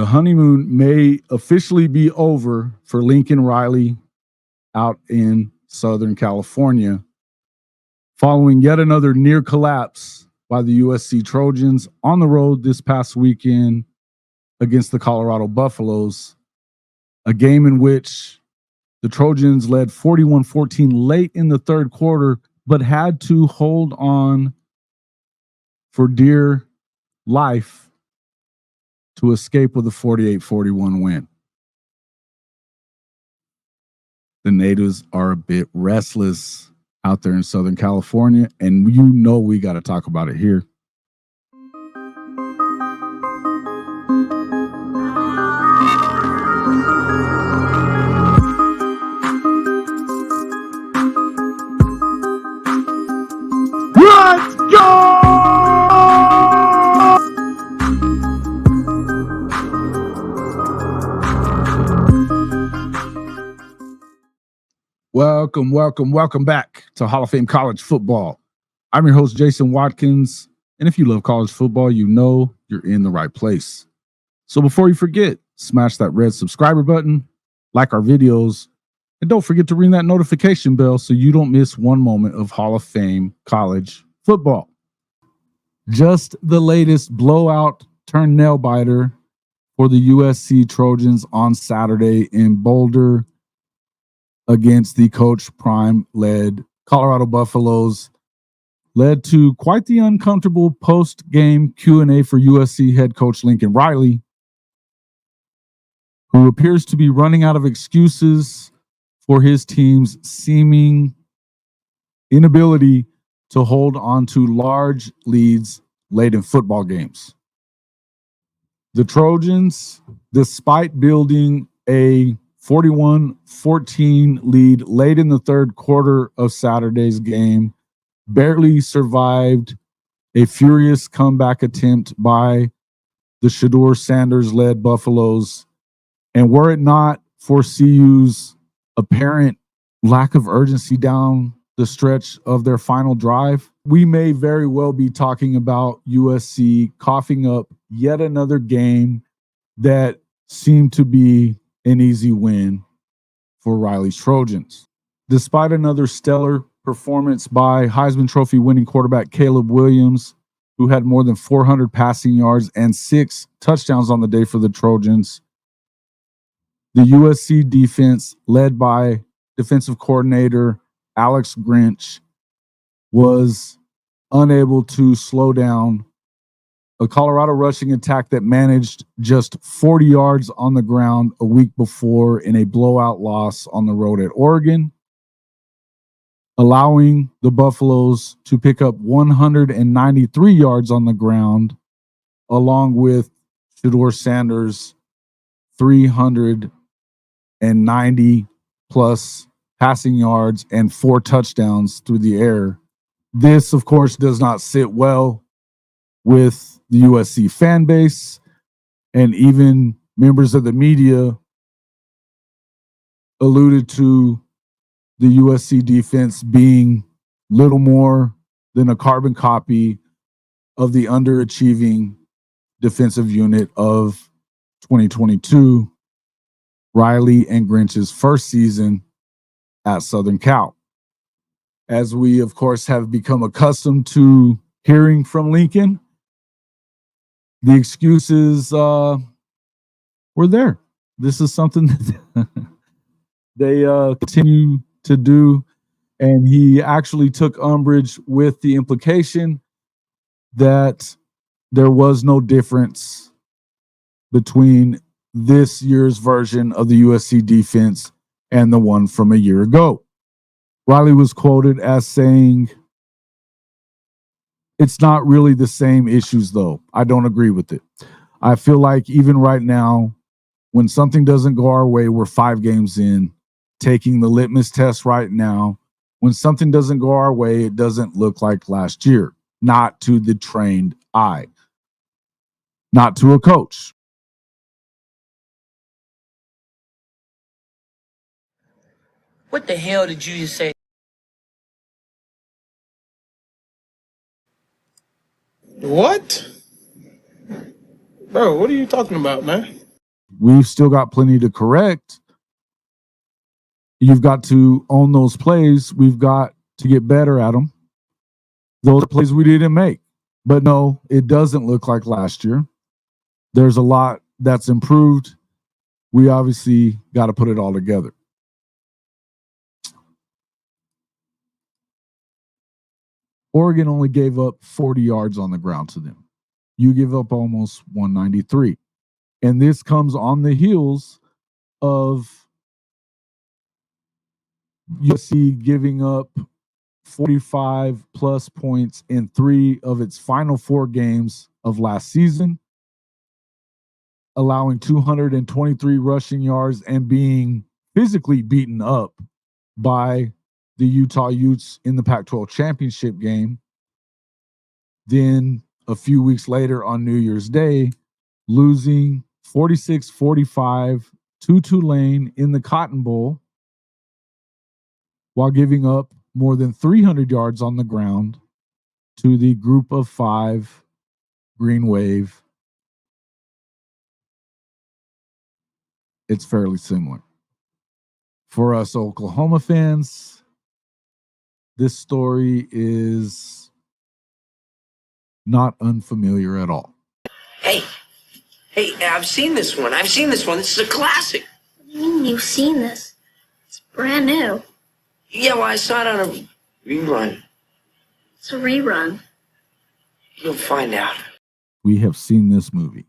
The honeymoon may officially be over for Lincoln Riley out in Southern California, following yet another near collapse by the USC Trojans on the road this past weekend against the Colorado Buffaloes, a game in which the Trojans led 41-14 late in the third quarter, but had to hold on for dear life to escape with a 48-41 win. The natives are a bit restless out there in Southern California, and you know we got to talk about it here. Let's go! Welcome back to Hall of Fame College Football. I'm your host, Jason Watkins, and if you love college football, you know you're in the right place. So before you forget, smash that red subscriber button, like our videos, and don't forget to ring that notification bell so you don't miss one moment of Hall of Fame college football. Just the latest blowout-turned-nail-biter for the USC Trojans on Saturday in Boulder against the Coach Prime-led Colorado Buffaloes led to quite the uncomfortable post-game Q&A for USC head coach Lincoln Riley, who appears to be running out of excuses for his team's seeming inability to hold on to large leads late in football games. The Trojans, despite building a 41-14 lead late in the third quarter of Saturday's game, barely survived a furious comeback attempt by the Shedeur Sanders-led Buffaloes. And were it not for CU's apparent lack of urgency down the stretch of their final drive, we may very well be talking about USC coughing up yet another game that seemed to be an easy win for Riley's Trojans. Despite another stellar performance by Heisman Trophy winning quarterback Caleb Williams, who had more than 400 passing yards and 6 touchdowns on the day for the Trojans, the USC defense, led by defensive coordinator Alex Grinch, was unable to slow down a Colorado rushing attack that managed just 40 yards on the ground a week before in a blowout loss on the road at Oregon, allowing the Buffaloes to pick up 193 yards on the ground, along with Shedeur Sanders' 390 plus passing yards and 4 touchdowns through the air. This, of course, does not sit well with the USC fan base, and even members of the media alluded to the USC defense being little more than a carbon copy of the underachieving defensive unit of 2022, Riley and Grinch's first season at Southern Cal. As we, of course, have become accustomed to hearing from Lincoln, the excuses were there. This is something that they continue to do, and he actually took umbrage with the implication that there was no difference between this year's version of the USC defense and the one from a year ago. Riley was quoted as saying, "It's not really the same issues, though." I don't agree with it. I feel like even right now, when something doesn't go our way, we're 5 games in, taking the litmus test right now. When something doesn't go our way, it doesn't look like last year. Not to the trained eye. Not to a coach. What the hell did you just say? What? Bro, what are you talking about, man? We've still got plenty to correct. You've got to own those plays. We've got to get better at them. Those are plays we didn't make. But no, it doesn't look like last year. There's a lot that's improved. We obviously got to put it all together. Oregon only gave up 40 yards on the ground to them. You give up almost 193. And this comes on the heels of USC giving up 45 plus points in 3 of its final 4 games of last season, allowing 223 rushing yards and being physically beaten up by the Utah Utes in the Pac-12 championship game. Then a few weeks later on New Year's Day, losing 46-45 to Tulane in the Cotton Bowl, while giving up more than 300 yards on the ground to the Group of 5 Green Wave. It's fairly similar. For us Oklahoma fans, this story is not unfamiliar at all. Hey, I've seen this one. This is a classic. What do you mean you've seen this? It's brand new. Yeah, well, I saw it on a rerun. It's a rerun. You'll find out. We have seen this movie.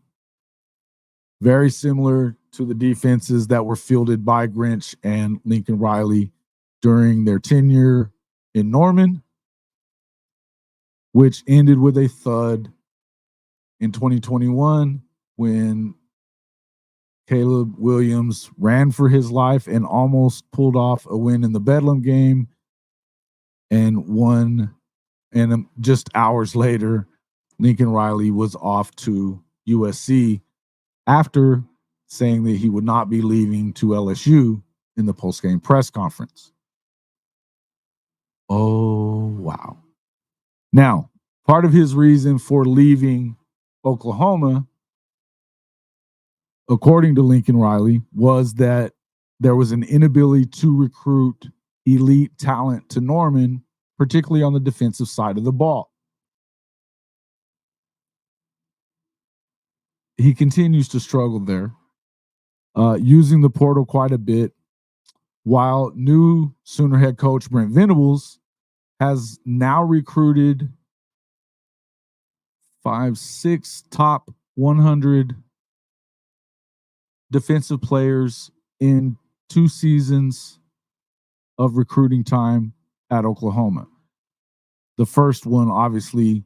Very similar to the defenses that were fielded by Grinch and Lincoln Riley during their tenure in Norman, which ended with a thud in 2021 when Caleb Williams ran for his life and almost pulled off a win in the Bedlam game and won. And just hours later, Lincoln Riley was off to USC after saying that he would not be leaving to LSU in the postgame press conference. Oh, wow. Now, part of his reason for leaving Oklahoma, according to Lincoln Riley, was that there was an inability to recruit elite talent to Norman, particularly on the defensive side of the ball. He continues to struggle there, using the portal quite a bit, while new Sooner head coach Brent Venables has now recruited 6 top 100 defensive players in 2 seasons of recruiting time at Oklahoma. The first one, obviously,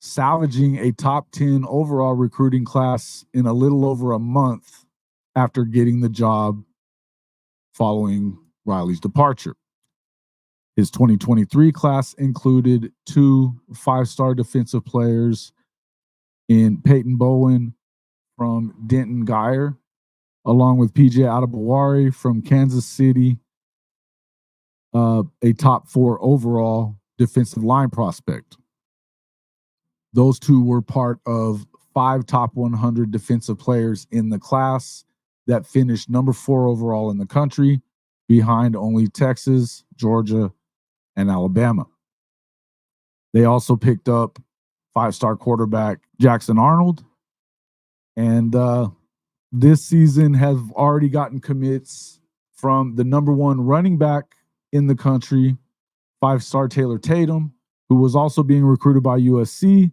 salvaging a top 10 overall recruiting class in a little over a month after getting the job following Riley's departure. His 2023 class included 2 5-star defensive players in Peyton Bowen from Denton Guyer, along with PJ Adebawari from Kansas City, a top 4 overall defensive line prospect. Those 2 were part of 5 top 100 defensive players in the class that finished number 4 overall in the country, behind only Texas, Georgia, and Alabama. They also picked up 5-star quarterback Jackson Arnold, and this season have already gotten commits from the number 1 running back in the country, 5-star Taylor Tatum, who was also being recruited by USC,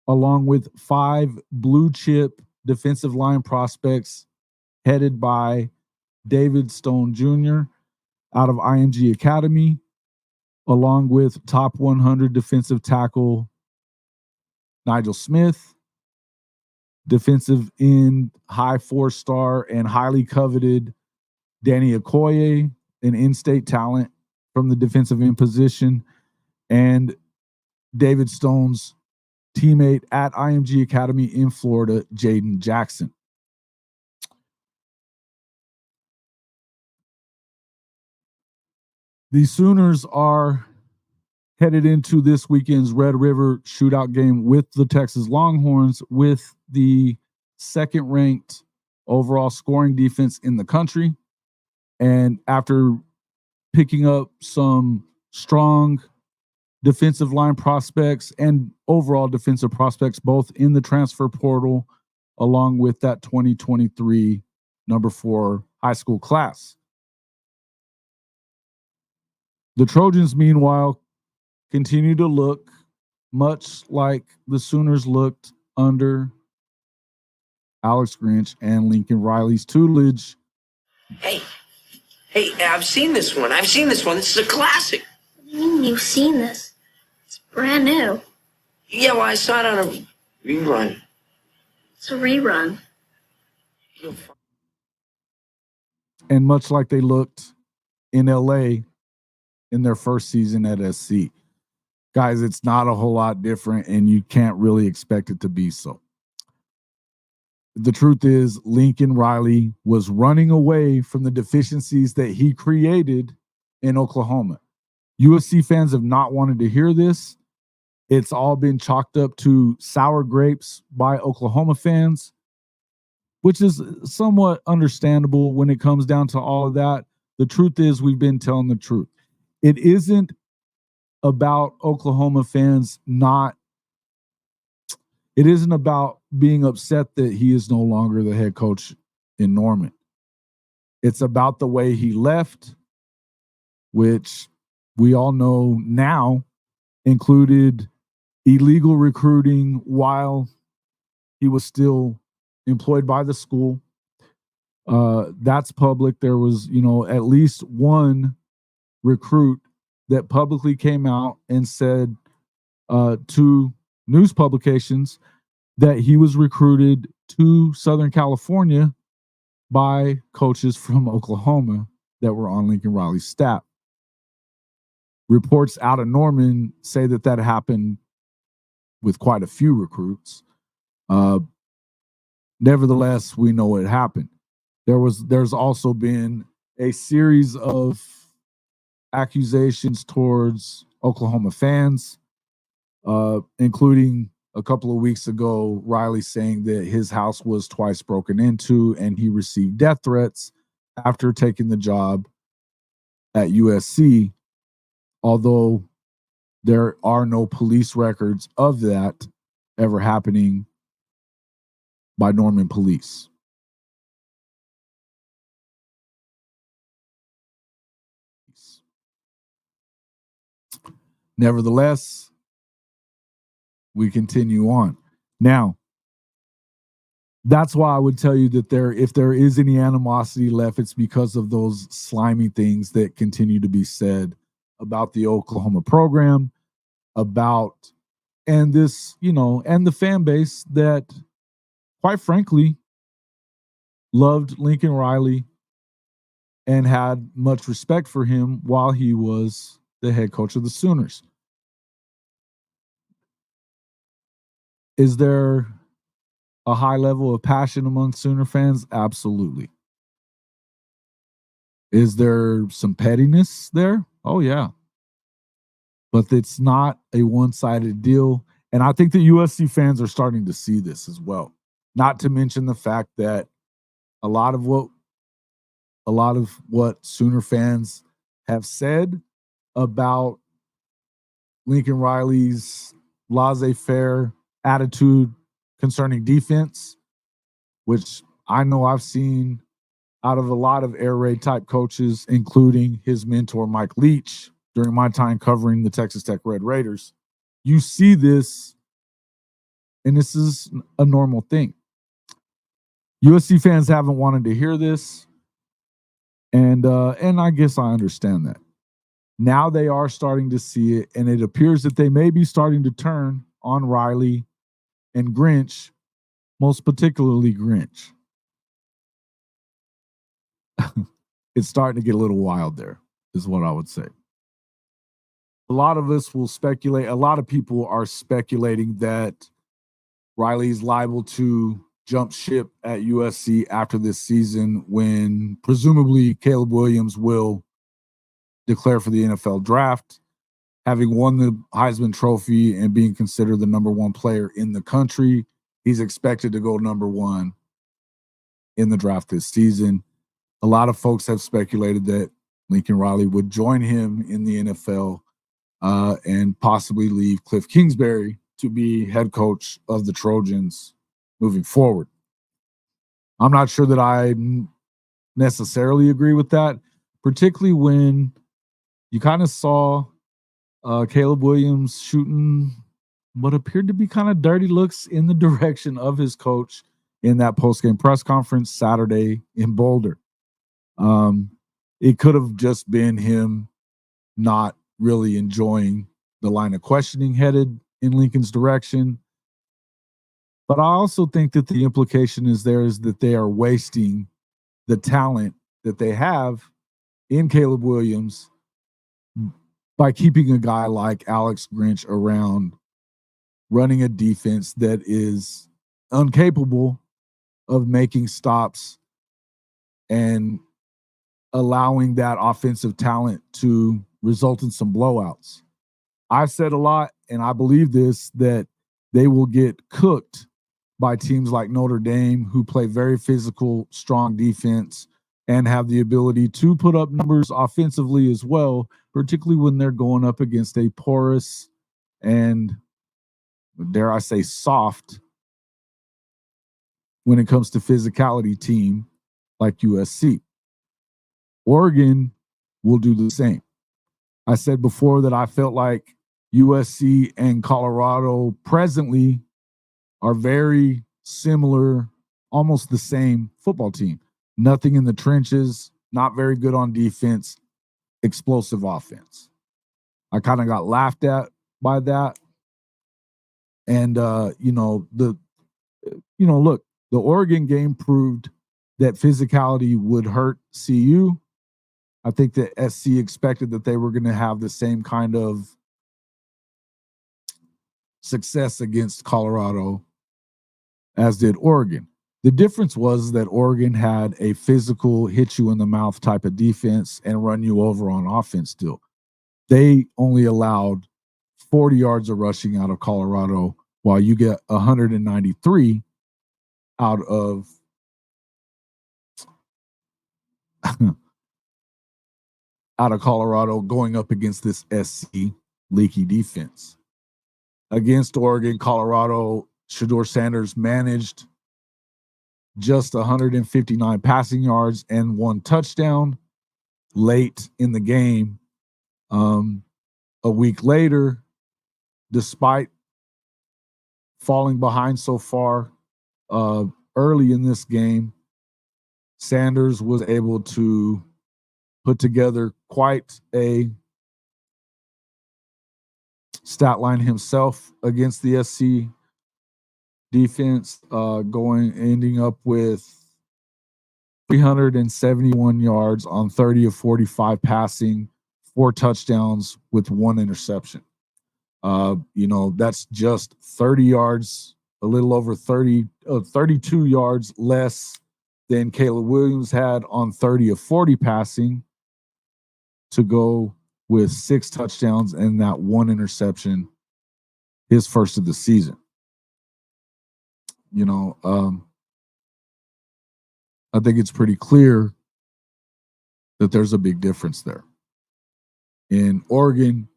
along with 5 blue chip defensive line prospects headed by David Stone Jr. out of IMG Academy, along with top 100 defensive tackle Nigel Smith, defensive end high 4-star and highly coveted Danny Okoye, an in-state talent from the defensive end position, and David Stone's teammate at IMG Academy in Florida, Jaden Jackson. The Sooners are headed into this weekend's Red River shootout game with the Texas Longhorns, with the second-ranked overall scoring defense in the country. And after picking up some strong defensive line prospects and overall defensive prospects, both in the transfer portal, along with that 2023 number 4 high school class. The Trojans, meanwhile, continue to look much like the Sooners looked under Alex Grinch and Lincoln Riley's tutelage. Hey, I've seen this one. I've seen this one. This is a classic. What do you mean you've seen this? It's brand new. Yeah, well, I saw it on a rerun. It's a rerun. And much like they looked in LA in their first season at SC. Guys, it's not a whole lot different, and you can't really expect it to be so. The truth is, Lincoln Riley was running away from the deficiencies that he created in Oklahoma. USC fans have not wanted to hear this. It's all been chalked up to sour grapes by Oklahoma fans, which is somewhat understandable when it comes down to all of that. The truth is, we've been telling the truth. It isn't about Oklahoma fans it isn't about being upset that he is no longer the head coach in Norman. It's about the way he left, which we all know now included illegal recruiting while he was still employed by the school. That's public. There was, at least one recruit that publicly came out and said to news publications that he was recruited to Southern California by coaches from Oklahoma that were on Lincoln Riley's staff. Reports out of Norman say that happened with quite a few recruits. Nevertheless, we know it happened. There's also been a series of accusations towards Oklahoma fans, including a couple of weeks ago, Riley saying that his house was twice broken into and he received death threats after taking the job at USC, although there are no police records of that ever happening by Norman police. Nevertheless, we continue on. Now, that's why I would tell you that if there is any animosity left, it's because of those slimy things that continue to be said about the Oklahoma program, and the fan base that, quite frankly, loved Lincoln Riley and had much respect for him while he was the head coach of the Sooners. Is there a high level of passion among Sooner fans? Absolutely. Is there some pettiness there? Oh, yeah. But it's not a one-sided deal. And I think the USC fans are starting to see this as well. Not to mention the fact that a lot of what Sooner fans have said about Lincoln Riley's laissez-faire attitude concerning defense, which I know I've seen out of a lot of air raid type coaches, including his mentor, Mike Leach, during my time covering the Texas Tech Red Raiders. You see this, and this is a normal thing. USC fans haven't wanted to hear this, and I guess I understand that. Now they are starting to see it, and it appears that they may be starting to turn on Riley and Grinch, most particularly Grinch. It's starting to get a little wild there, is what I would say. A lot of us will speculate. A lot of people are speculating that Riley's liable to jump ship at USC after this season when presumably Caleb Williams will declare for the NFL draft. Having won the Heisman Trophy and being considered the number 1 player in the country, he's expected to go number 1 in the draft this season. A lot of folks have speculated that Lincoln Riley would join him in the NFL and possibly leave Cliff Kingsbury to be head coach of the Trojans moving forward. I'm not sure that I necessarily agree with that, particularly when you kind of saw Caleb Williams shooting what appeared to be kind of dirty looks in the direction of his coach in that postgame press conference Saturday in Boulder. It could have just been him not really enjoying the line of questioning headed in Lincoln's direction. But I also think that the implication is that they are wasting the talent that they have in Caleb Williams by keeping a guy like Alex Grinch around, running a defense that is incapable of making stops and allowing that offensive talent to result in some blowouts. I've said a lot, and I believe this, that they will get cooked by teams like Notre Dame, who play very physical, strong defense and have the ability to put up numbers offensively as well, particularly when they're going up against a porous and, dare I say, soft, when it comes to physicality, team like USC. Oregon will do the same. I said before that I felt like USC and Colorado presently are very similar, almost the same football team. Nothing in the trenches, not very good on defense, explosive offense. I kind of got laughed at by that. And look, the Oregon game proved that physicality would hurt CU. I think that SC expected that they were going to have the same kind of success against Colorado as did Oregon. The difference was that Oregon had a physical, hit you in the mouth type of defense and run you over on offense still. They only allowed 40 yards of rushing out of Colorado, while you get 193 out of Colorado going up against this SC leaky defense. Against Oregon, Colorado, Shedeur Sanders managed just 159 passing yards and 1 touchdown late in the game. A week later, despite falling behind so far early in this game, Sanders was able to put together quite a stat line himself against the SC defense, ending up with 371 yards on 30 of 45 passing, 4 touchdowns with 1 interception. That's just 30 yards, a little over 32 yards less than Caleb Williams had on 30 of 40 passing, to go with 6 touchdowns and that 1 interception, his first of the season. I think it's pretty clear that there's a big difference there in Oregon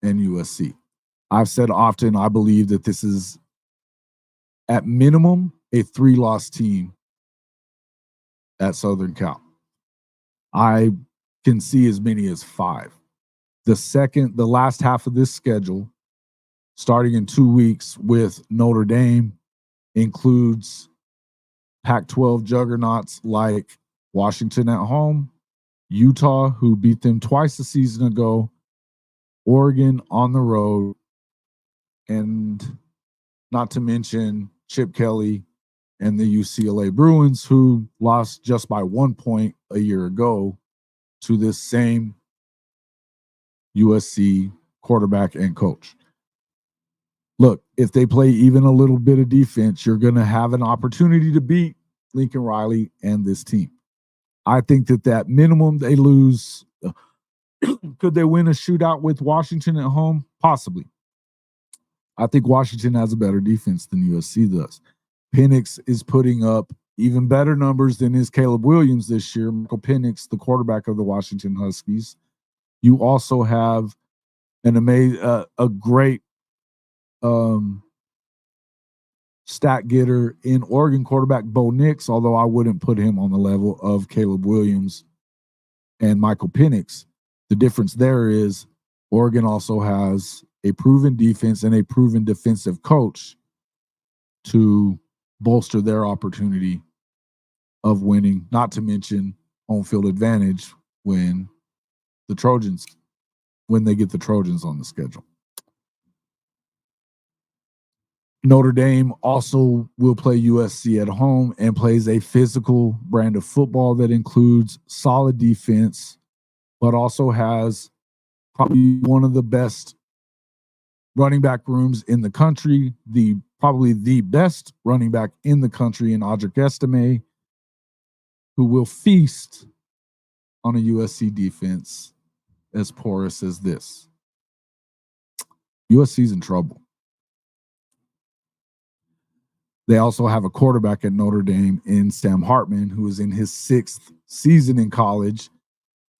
and USC. I've said often, I believe that this is at minimum a 3-loss team at Southern Cal. I can see as many as 5. The last half of this schedule, starting in 2 weeks with Notre Dame, includes Pac-12 juggernauts like Washington at home, Utah, who beat them twice a season ago, Oregon on the road, and not to mention Chip Kelly and the UCLA Bruins, who lost just by 1 point a year ago to this same USC quarterback and coach. Look, if they play even a little bit of defense, you're going to have an opportunity to beat Lincoln Riley and this team. I think that minimum they lose. Could they win a shootout with Washington at home? Possibly. I think Washington has a better defense than USC does. Penix is putting up even better numbers than is Caleb Williams this year, Michael Penix, the quarterback of the Washington Huskies. You also have a great stat getter in Oregon quarterback Bo Nix, although I wouldn't put him on the level of Caleb Williams and Michael Penix. The difference there is Oregon also has a proven defense and a proven defensive coach to bolster their opportunity of winning, not to mention home field advantage when they get the Trojans on the schedule. Notre Dame also will play USC at home and plays a physical brand of football that includes solid defense, but also has probably one of the best running back rooms in the country, probably the best running back in the country in Audric Estime, who will feast on a USC defense as porous as this. USC's in trouble. They also have a quarterback at Notre Dame in Sam Hartman, who is in his 6th season in college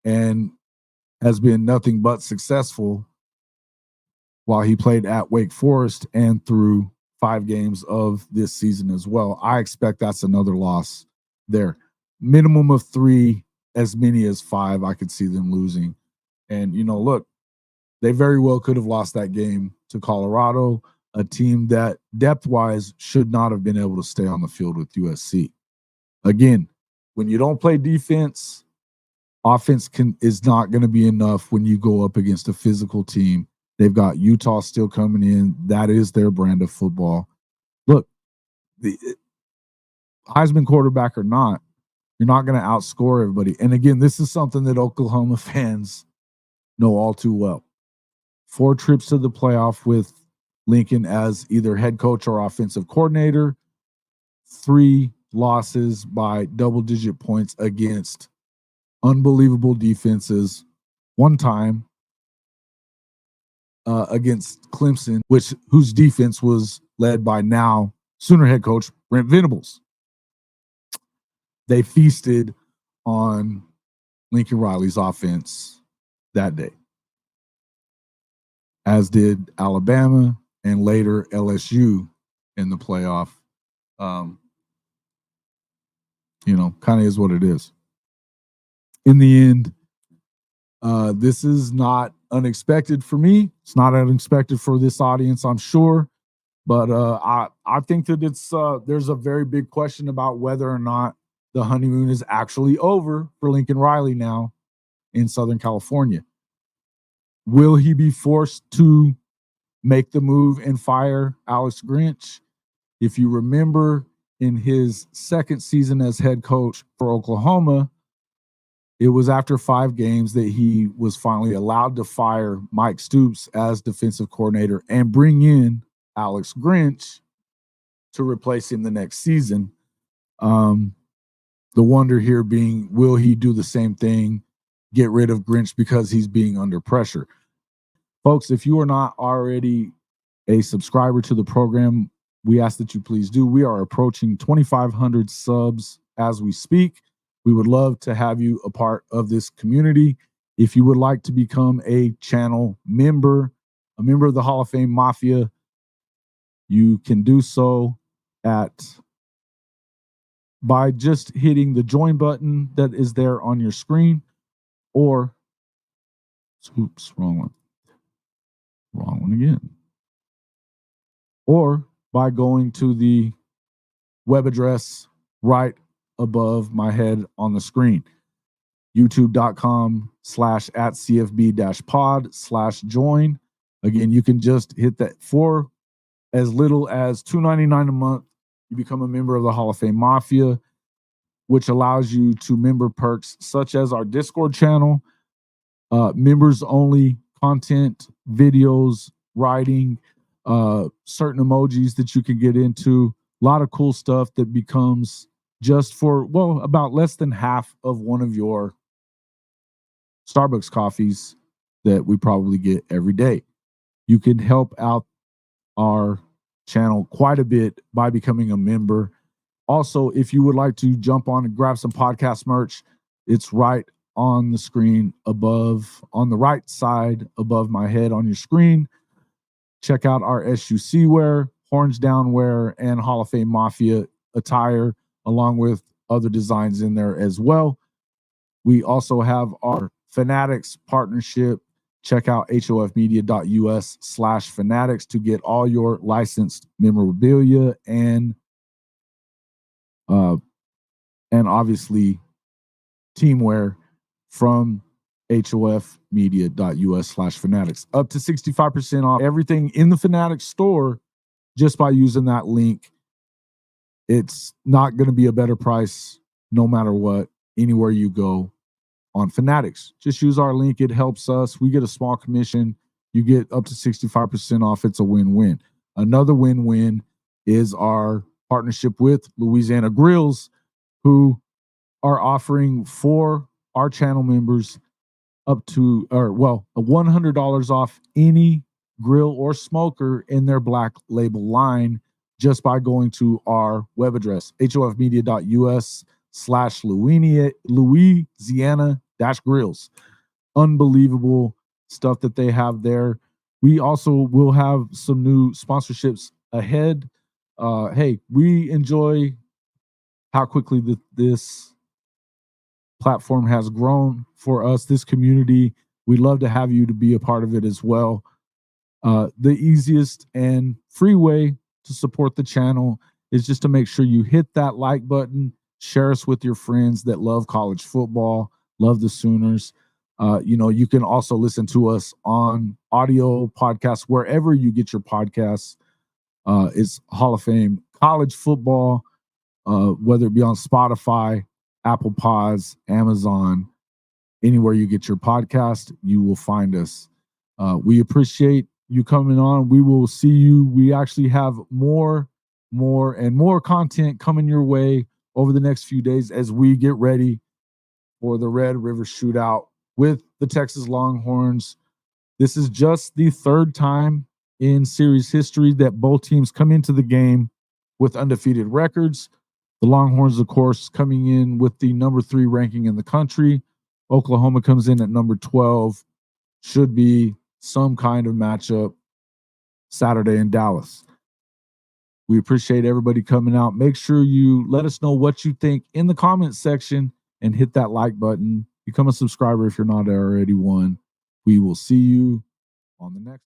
and has been nothing but successful while he played at Wake Forest and through 5 games of this season as well. I expect that's another loss there. Minimum of 3, as many as 5, I could see them losing. And, look, they very well could have lost that game to Colorado, a team that depth-wise should not have been able to stay on the field with USC. Again, when you don't play defense, offense is not going to be enough when you go up against a physical team. They've got Utah still coming in. That is their brand of football. Look, the Heisman quarterback or not, you're not going to outscore everybody. And again, this is something that Oklahoma fans know all too well. 4 trips to the playoff with Lincoln as either head coach or offensive coordinator, 3 losses by double-digit points against unbelievable defenses. 1 time against Clemson, whose defense was led by now Sooner head coach Brent Venables. They feasted on Lincoln Riley's offense that day, as did Alabama and later LSU in the playoff. Kind of is what it is. In the end, this is not unexpected for me. It's not unexpected for this audience, I'm sure. But I think that there's a very big question about whether or not the honeymoon is actually over for Lincoln Riley now in Southern California. Will he be forced to make the move and fire Alex Grinch? If you remember, in his 2nd season as head coach for Oklahoma, it was after 5 games that he was finally allowed to fire Mike Stoops as defensive coordinator and bring in Alex Grinch to replace him the next season. The wonder here being, will he do the same thing, get rid of Grinch because he's being under pressure? Folks, if you are not already a subscriber to the program, we ask that you please do. We are approaching 2,500 subs as we speak. We would love to have you a part of this community. If you would like to become a channel member, a member of the Hall of Fame Mafia, you can do so by just hitting the join button that is there on your screen, or oops, wrong one again, or by going to the web address right above my head on the screen, youtube.com/@cfb-pod/join. Again, you can just hit that for as little as $2.99 a month. You become a member of the Hall of Fame Mafia, which allows you to member perks such as our Discord channel, members only content, videos, writing, certain emojis that you can get into, a lot of cool stuff that becomes just for, about less than half of one of your Starbucks coffees that we probably get every day. You can help out our channel quite a bit by becoming a member. Also, if you would like to jump on and grab some podcast merch, it's right on the screen above, on the right side above my head on your screen. Check out our SUC wear, Horns Down wear, and Hall of Fame Mafia attire, along with other designs in there as well. We also have our Fanatics partnership. Check out hofmedia.us/fanatics to get all your licensed memorabilia and obviously teamwear from hofmedia.us/fanatics. Up to 65% off everything in the Fanatics store just by using that link. It's not going to be a better price no matter what, anywhere you go on Fanatics. Just use our link. It helps us. We get a small commission. You get up to 65% off. It's a win-win. Another win-win is our partnership with Louisiana Grills, who are offering for our channel members up to, $100 off any grill or smoker in their Black Label line just by going to our web address, hofmedia.us/Louisiana-grills. Unbelievable stuff that they have there. We also will have some new sponsorships ahead. Hey, we enjoy how quickly this platform has grown for us, this community. We'd love to have you to be a part of it as well. The easiest and free way to support the channel is just to make sure you hit that like button, share us with your friends that love college football, love the Sooners. You can also listen to us on audio podcasts, wherever you get your podcasts. It's Hall of Fame college football, whether it be on Spotify, Apple Pods, Amazon, anywhere you get your podcast, you will find us. We appreciate you coming on. We will see you. We actually have more content coming your way over the next few days as we get ready for the Red River Shootout with the Texas Longhorns. This is just the third time in series history that both teams come into the game with undefeated records. The Longhorns, of course, coming in with the number 3 ranking in the country. Oklahoma comes in at number 12. Should be some kind of matchup Saturday in Dallas. We appreciate everybody coming out. Make sure you let us know what you think in the comments section and hit that like button. Become a subscriber if you're not already one. We will see you on the next.